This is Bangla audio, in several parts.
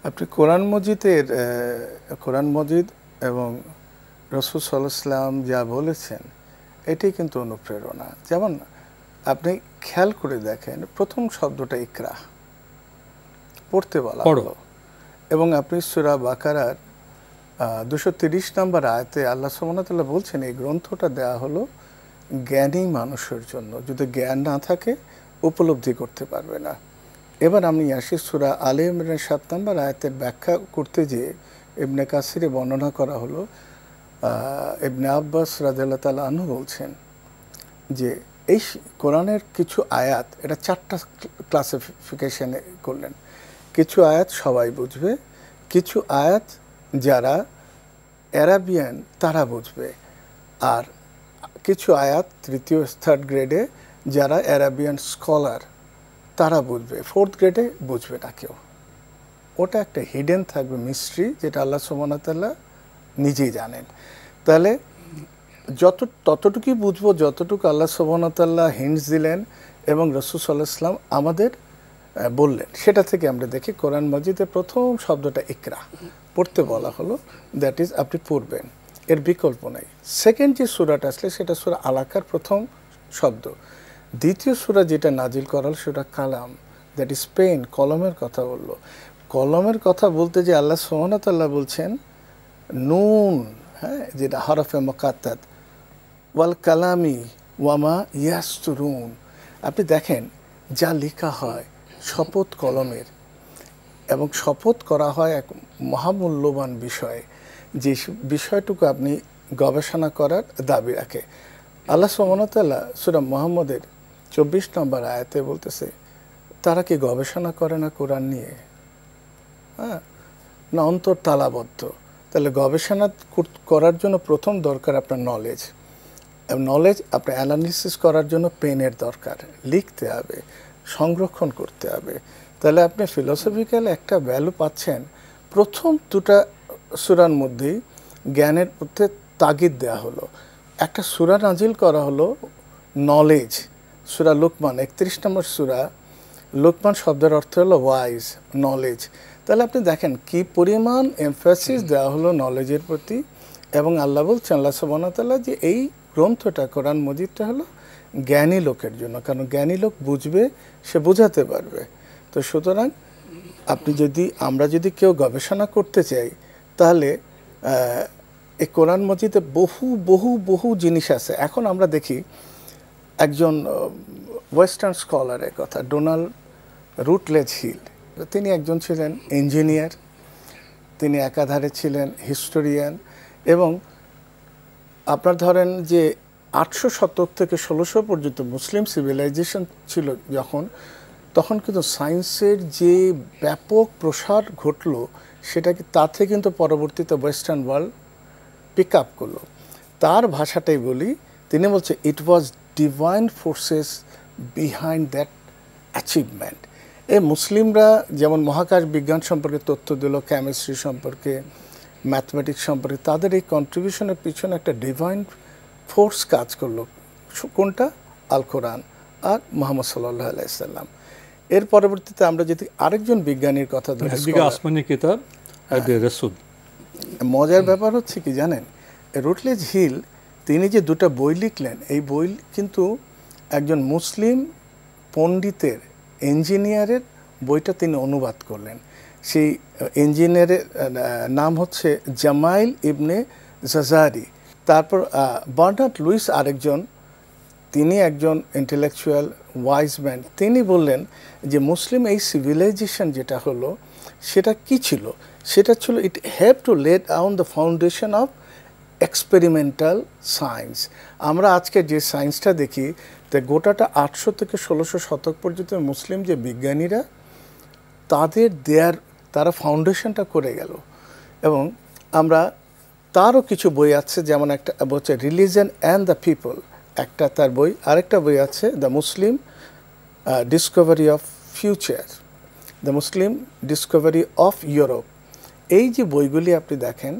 আপনি কোরআন মজিদের কোরআন মজিদ এবং রাসূল সাল্লাল্লাহু আলাইহি ওয়াসাল্লাম যা বলেছেন এটাই কিন্তু অনুপ্রেরণা। যেমন আপনি খেয়াল করে দেখেন প্রথম শব্দটা ইকরা পড়তে বলা হলো এবং আপনি সূরা বাকারার 230 নম্বর আয়াতে আল্লাহ সুবহানাহু ওয়া তাআলা বলছেন এই গ্রন্থটা দেয়া হলো জ্ঞানী মানুষের জন্য। যদি জ্ঞান না থাকে উপলব্ধি করতে পারবে না। এবার আমি আসি সূরা আলে ইমরানের 7 নম্বর আয়াতের ব্যাখ্যা করতে গিয়ে ইবনে কাসিরে বর্ণনা করা হলো ইবনে আব্বাস রাদিয়াল্লাহু তাআলা আনহু বলছেন যে এই কোরআনের কিছু আয়াত এটা 4টা ক্লাসিফিকেশনে করলেন। কিছু আয়াত সবাই বুঝবে, কিছু আয়াত যারা অ্যারাবিয়ান তারা বুঝবে, আর কিছু আয়াত তৃতীয় থার্ড গ্রেডে যারা অ্যারাবিয়ান স্কলার তারা বুঝবে, ফোর্থ গ্রেডে বুঝবে না কেউ। ওটা একটা হিডেন থাকবে মিস্ট্রি, যেটা আল্লাহ সুবহানাহু ওয়া তাআলা নিজেই জানেন। তাহলে ততটুকুই বুঝবো যতটুকু আল্লাহ সুবহানাহু ওয়া তাআলা হিন্টস দিলেন এবং রাসূল সাল্লাল্লাহু আলাইহি ওয়াসাল্লাম আমাদের বললেন। সেটা থেকে আমরা দেখি কোরআন মাজিদের প্রথম শব্দটা ইকরা পড়তে বলা হলো, দ্যাট ইজ আপনি পড়বেন, এর বিকল্প নেই। সেকেন্ড যে সূরাটা আসলে সেটা সূরা আলাকার প্রথম শব্দ। দ্বিতীয় সূরা যেটা নাজিল করা হলো সেটা কালাম, দ্যাট ইজ পেন, কলমের কথা বললো। কলমের কথা বলতে যে আল্লাহ সুবহানাহু ওয়া তাআলা বলছেন নুন, হ্যাঁ, যেটা হরফে মুকাত্তাত, ওয়াল কালামি ওয়ামা ইয়াসতুরুন। আপনি দেখেন যা লেখা হয় শপথ কলমের, এবং শপথ করা হয় এক মহামূল্যবান বিষয়ে, যে বিষয়টুকু আপনি গবেষণা করার দাবি রাখে। আল্লাহ সুবহানাহু ওয়া তাআলা সূরা মুহাম্মদের 24 নম্বর আয়াতে বলতেছে তারা কি গবেষণা করে না কোরআন নিয়ে, হ্যাঁ, না অন্তর তালাবদ্ধ। তাহলে গবেষণা করার জন্য প্রথম দরকার আপনার নলেজ, নলেজ আপনার অ্যানালিসিস করার জন্য পেনের দরকার, লিখতে হবে, সংরক্ষণ করতে হবে। তাহলে আপনি ফিলোসফিক্যাল একটা ভ্যালু পাচ্ছেন। প্রথম দুটা সূরার মধ্যেই জ্ঞানের মধ্যে তাগিদ দেওয়া হলো। একটা সূরা নাজিল করা হলো নলেজ, সূরা লুকমান 31 নম্বর সূরা। লুকমান শব্দের অর্থ হলো ওয়াইজ, নলেজ। তাহলে আপনি দেখেন কি পরিমাণ এমফাসিস দেওয়া হলো নলেজের প্রতি। এবং আল্লাহ বলছেন, আল্লাহ সুবহানাহু ওয়া তাআলা, যে এই গ্রন্থটা কোরআন মজিদটা হলো জ্ঞানী লোকের জন্য, কারণ জ্ঞানী লোক বুঝবে, সে বোঝাতে পারবে। তো সুতরাং আমরা যদি কেউ গবেষণা করতে চাই তাহলে এই কোরআন মজিদে বহু বহু বহু জিনিস আছে। এখন আমরা দেখি একজন ওয়েস্টার্ন স্কলারের কথা, ডোনাল্ড রুটলেজ হিল। তিনি একজন ছিলেন ইঞ্জিনিয়ার, তিনি একাধারে ছিলেন হিস্টোরিয়ান, এবং আপনার ধরেন যে 800 শতক থেকে 1600 পর্যন্ত মুসলিম সিভিলাইজেশন ছিল তখন কিন্তু সায়েন্সের যে ব্যাপক প্রসার ঘটলো সেটাকে তাতে কিন্তু পরবর্তীতে ওয়েস্টার্ন ওয়ার্ল্ড পিক আপ করলো। তার ভাষাটাই বলি, তিনি বলছে it was divine forces behind that achievement. এই মুসলিমরা যেমন মহাকাশ বিজ্ঞান সম্পর্কে তথ্য দিল, কেমিস্ট্রি সম্পর্কে, ম্যাথমেটিক্স সম্পর্কে, তাদের এই কন্ট্রিবিউশনের পিছনে একটা ডিভাইন ফোর্স কাজ করলো। কোনটা? আল কোরআন আর মুহাম্মদ সাল্লাল্লাহু আলাইহি সাল্লাম। এর পরবর্তীতে আমরা যদি আরেকজন বিজ্ঞানীর কথা ধরি, আসমানি কিতাব রাসূল। মজার ব্যাপার হচ্ছে কি জানেন, রুটলেজ হিল তিনি যে দুটো বই লিখলেন, এই বই কিন্তু একজন মুসলিম পণ্ডিতের, ইঞ্জিনিয়ারের বইটা তিনি অনুবাদ করলেন। সেই ইঞ্জিনিয়ারের নাম হচ্ছে জামাইল ইবনে জাজারি। তারপর বার্নার্ড লুইস আরেকজন, তিনি একজন ইন্টেলেকচুয়াল ওয়াইজ ম্যান। তিনি বললেন যে মুসলিম এই সিভিলাইজেশন যেটা হলো সেটা কি ছিল, সেটা ছিল ইট have to lay down the foundation of experimental science. আমরা আজকে যে সায়েন্সটা দেখি তা গোটাটা 800 থেকে 1600 শতক পর্যন্ত মুসলিম যে বিজ্ঞানীরা তারা ফাউন্ডেশনটা করে গেল। এবং আমরা তারও কিছু বই আছে, যেমন একটা বলছে রিলিজন অ্যান্ড দ্য পিপল, একটা তার বই। আরেকটা বই আছে the Muslim Discovery of future, the Muslim Discovery of Europe. এই যে বইগুলি আপনি দেখেন,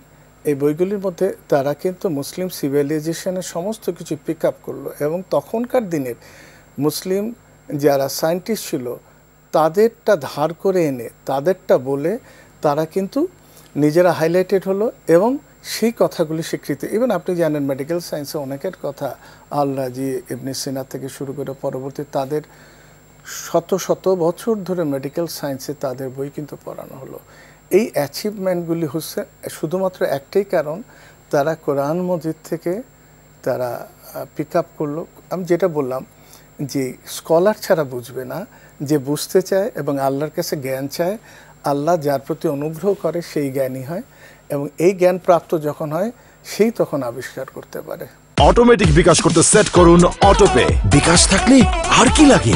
এই বইগুলির মধ্যে তারা কিন্তু মুসলিম সিভিলাইজেশনের সমস্ত কিছু পিক আপ করলো। এবং তখনকার দিনের মুসলিম যারা সায়েন্টিস্ট ছিল তাদেরটা ধার করে এনে তাদেরটা বলে তারা কিন্তু নিজেরা হাইলাইটেড হলো এবং সেই কথাগুলি স্বীকৃতি। ইভেন আপনি জানেন মেডিকেল সায়েন্সে অনেকের কথা আল-রাজি, ইবনে সিনা থেকে শুরু করে পরবর্তী তাদের শত শত বছর ধরে মেডিকেল সায়েন্সে তাদের বই কিন্তু পড়ানো হলো। এই অ্যাচিভমেন্টগুলি হচ্ছে শুধুমাত্র একটাই কারণ, তারা কোরআন মজিদ থেকে তারা পিক আপ করলো। আমি যেটা বললাম যে স্কলার ছাড়া বুঝবে না, যে বুঝতে চায় এবং আল্লাহর কাছে জ্ঞান চায়, আল্লাহ যার প্রতি অনুগ্রহ করে সেই জ্ঞানই হয়, এবং এই জ্ঞান প্রাপ্ত যখন হয় সেই তখন আবিষ্কার করতে পারে। অটোমেটিক বিকাশ করতে সেট করুন অটোপে। বিকাশ থাকলে আর কি লাগে।